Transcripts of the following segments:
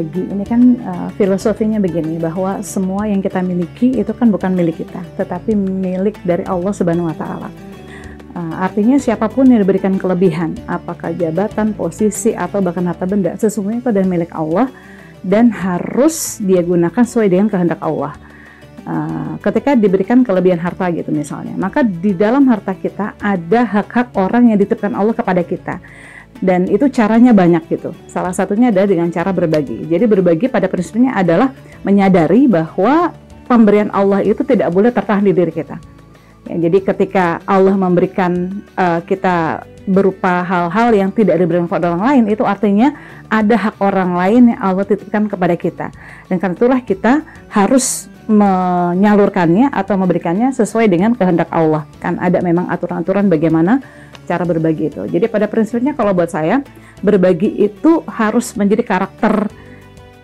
berbagi ini kan filosofinya begini, bahwa semua yang kita miliki itu kan bukan milik kita, tetapi milik dari Allah Subhanahu wa Ta'ala. Artinya siapapun yang diberikan kelebihan, apakah jabatan, posisi, atau bahkan harta benda, sesungguhnya itu adalah milik Allah dan harus dia gunakan sesuai dengan kehendak Allah. Ketika diberikan kelebihan harta gitu misalnya, maka di dalam harta kita ada hak-hak orang yang dititipkan Allah kepada kita. Dan itu caranya banyak gitu. Salah satunya adalah dengan cara berbagi. Jadi berbagi pada prinsipnya adalah menyadari bahwa pemberian Allah itu tidak boleh tertahan di diri kita. Ya, jadi ketika Allah memberikan kita berupa hal-hal yang tidak diberikan kepada orang lain, itu artinya ada hak orang lain yang Allah titipkan kepada kita. Dan karena itulah kita harus menyalurkannya atau memberikannya sesuai dengan kehendak Allah. Kan ada memang aturan-aturan bagaimana cara berbagi itu. Jadi pada prinsipnya kalau buat saya, berbagi itu harus menjadi karakter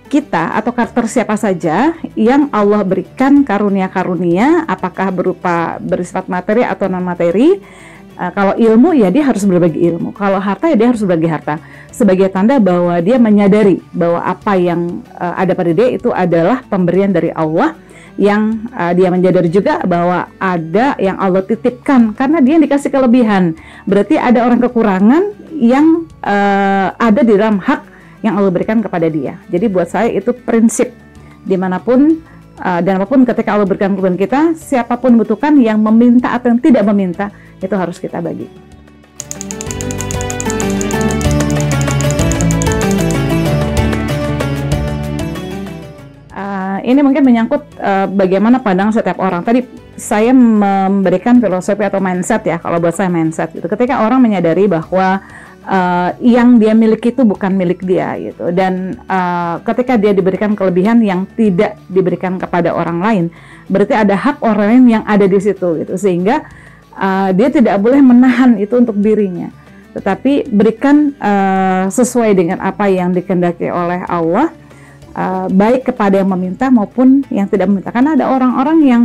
kita atau karakter siapa saja yang Allah berikan karunia-karunia, apakah bersifat materi atau non-materi. Kalau ilmu ya dia harus berbagi ilmu, kalau harta ya dia harus berbagi harta, sebagai tanda bahwa dia menyadari bahwa apa yang ada pada dia itu adalah pemberian dari Allah, yang dia menyadari juga bahwa ada yang Allah titipkan karena dia yang dikasih kelebihan. Berarti ada orang kekurangan yang ada di dalam hak yang Allah berikan kepada dia. Jadi buat saya itu prinsip dimanapun dan apapun ketika Allah berikan kelebihan kita, siapapun membutuhkan, yang meminta atau yang tidak meminta, itu harus kita bagi. Ini mungkin menyangkut bagaimana pandangan setiap orang. Tadi saya memberikan filosofi atau mindset ya, kalau buat saya mindset gitu. Ketika orang menyadari bahwa yang dia miliki itu bukan milik dia gitu, dan ketika dia diberikan kelebihan yang tidak diberikan kepada orang lain, berarti ada hak orang lain yang ada di situ gitu, sehingga dia tidak boleh menahan itu untuk dirinya, tetapi berikan sesuai dengan apa yang dikehendaki oleh Allah. Baik kepada yang meminta maupun yang tidak meminta, karena ada orang-orang yang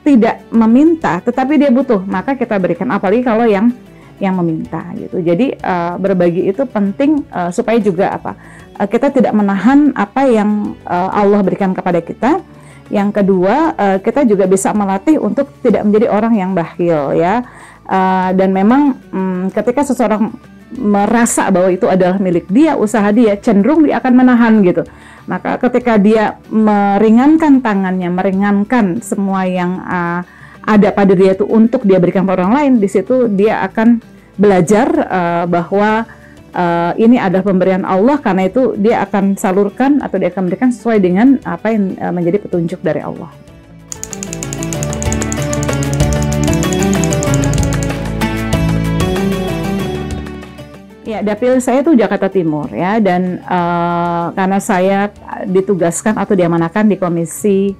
tidak meminta tetapi dia butuh, maka kita berikan, apalagi kalau yang meminta gitu. Jadi berbagi itu penting supaya juga kita tidak menahan apa yang Allah berikan kepada kita. Yang kedua, kita juga bisa melatih untuk tidak menjadi orang yang bakhil ya. Dan memang ketika seseorang merasa bahwa itu adalah milik dia, usaha dia, cenderung dia akan menahan gitu. Maka ketika dia meringankan tangannya, meringankan semua yang ada pada dia itu untuk dia berikan kepada orang lain, di situ dia akan belajar bahwa ini adalah pemberian Allah, karena itu dia akan salurkan atau dia akan berikan sesuai dengan apa yang menjadi petunjuk dari Allah. Ya, dapil saya itu Jakarta Timur ya, dan karena saya ditugaskan atau diamanakan di komisi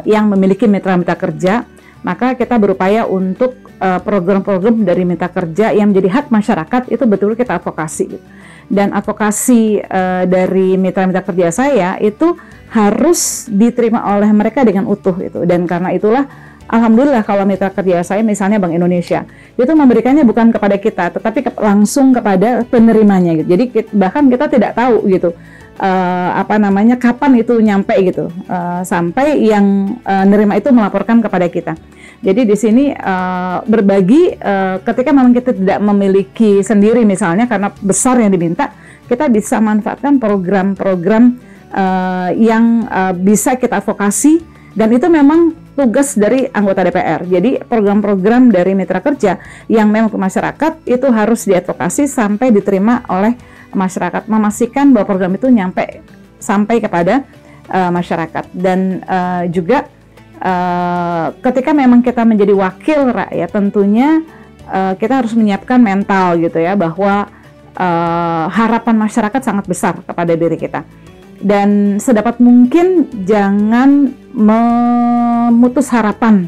yang memiliki mitra-mitra kerja, maka kita berupaya untuk program-program dari mitra kerja yang menjadi hak masyarakat itu betul kita advokasi. Dan advokasi dari mitra-mitra kerja saya itu harus diterima oleh mereka dengan utuh itu. Dan karena itulah alhamdulillah kalau mitra kerja saya misalnya Bank Indonesia itu memberikannya bukan kepada kita tetapi langsung kepada penerimanya gitu. Jadi bahkan kita tidak tahu gitu kapan itu nyampe gitu, sampai yang nerima itu melaporkan kepada kita. Jadi di sini berbagi ketika memang kita tidak memiliki sendiri misalnya karena besar yang diminta, kita bisa manfaatkan program-program yang bisa kita advokasi, dan itu memang tugas dari anggota DPR. Jadi program-program dari mitra kerja yang memang ke masyarakat itu harus diadvokasi sampai diterima oleh masyarakat, memastikan bahwa program itu sampai kepada masyarakat. Dan juga ketika memang kita menjadi wakil rakyat, tentunya kita harus menyiapkan mental gitu ya, bahwa harapan masyarakat sangat besar kepada diri kita. Dan sedapat mungkin jangan memutus harapan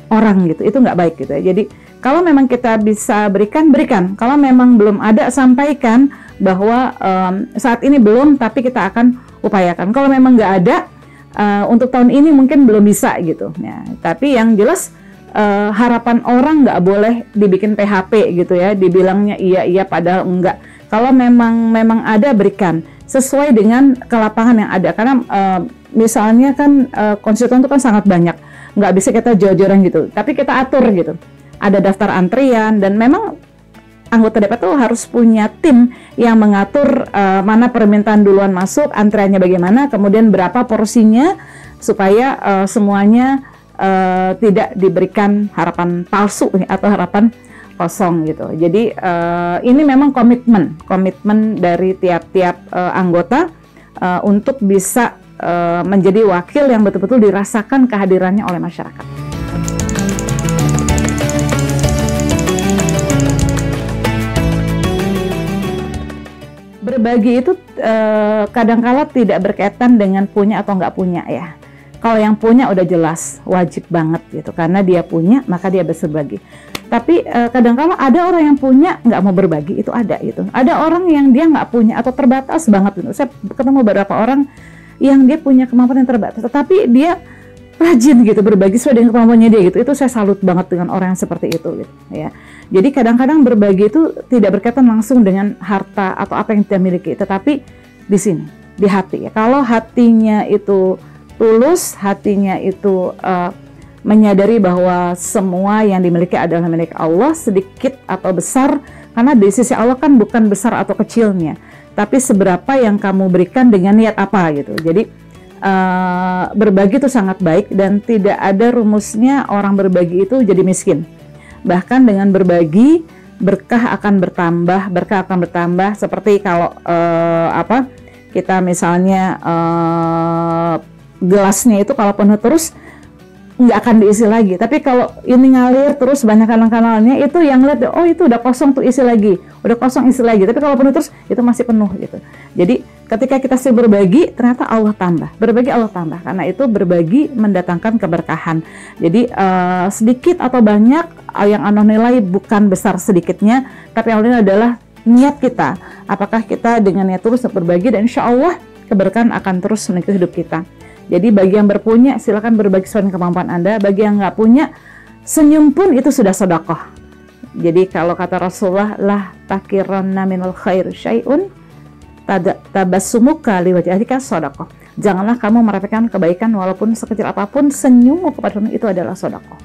orang gitu, itu nggak baik gitu ya. Jadi kalau memang kita bisa berikan, kalau memang belum ada, sampaikan bahwa saat ini belum, tapi kita akan upayakan. Kalau memang nggak ada, untuk tahun ini mungkin belum bisa gitu ya. Tapi yang jelas harapan orang nggak boleh dibikin PHP gitu ya, dibilangnya iya padahal enggak. Kalau memang ada, berikan. sesuai dengan kelapangan yang ada. Karena misalnya kan konstituen itu kan sangat banyak, nggak bisa kita jor-joran gitu, tapi kita atur gitu. Ada daftar antrian, dan memang anggota DPR itu harus punya tim yang mengatur mana permintaan duluan masuk, antriannya bagaimana, kemudian berapa porsinya, supaya semuanya tidak diberikan harapan palsu atau harapan kosong gitu. Jadi ini memang komitmen dari tiap-tiap anggota untuk bisa menjadi wakil yang betul-betul dirasakan kehadirannya oleh masyarakat. Berbagi itu kadangkala tidak berkaitan dengan punya atau nggak punya ya. Kalau yang punya udah jelas wajib banget gitu, karena dia punya maka dia bisa berbagi. Tapi kadang-kala ada orang yang punya nggak mau berbagi, itu ada gitu. Ada orang yang dia nggak punya atau terbatas banget gitu. Saya ketemu beberapa orang yang dia punya kemampuan yang terbatas, tetapi dia rajin gitu berbagi sesuai dengan kemampuannya dia gitu. Itu saya salut banget dengan orang yang seperti itu gitu ya. Jadi kadang-kadang berbagi itu tidak berkaitan langsung dengan harta atau apa yang kita miliki, tetapi di sini, di hati ya. Kalau hatinya itu tulus, hatinya itu menyadari bahwa semua yang dimiliki adalah milik Allah, sedikit atau besar, karena di sisi Allah kan bukan besar atau kecilnya, tapi seberapa yang kamu berikan dengan niat apa gitu. Jadi berbagi itu sangat baik, dan tidak ada rumusnya orang berbagi itu jadi miskin. Bahkan dengan berbagi berkah akan bertambah, seperti kalau kita misalnya gelasnya itu kalau penuh terus nggak akan diisi lagi, tapi kalau ini ngalir terus banyak kanal-kanalnya, itu yang lihat oh itu udah kosong tuh isi lagi, udah kosong isi lagi, tapi kalau penuh terus itu masih penuh gitu. Jadi ketika kita sering berbagi, ternyata Allah tambah, berbagi Allah tambah, karena itu berbagi mendatangkan keberkahan. Jadi sedikit atau banyak, yang Allah nilai bukan besar sedikitnya, tapi yang nilai adalah niat kita, apakah kita dengan niat tulus berbagi, dan insya Allah keberkahan akan terus menyertai hidup kita. Jadi bagi yang berpunya silakan berbagi sesuai dengan kemampuan Anda. Bagi yang nggak punya, senyum pun itu sudah sedekah. Jadi kalau kata Rasulullah, lah takiranna minal khair syai'un tabassumuka liwajhika sedekah. Janganlah kamu meremehkan kebaikan walaupun sekecil apapun, senyummu kepada itu adalah sedekah.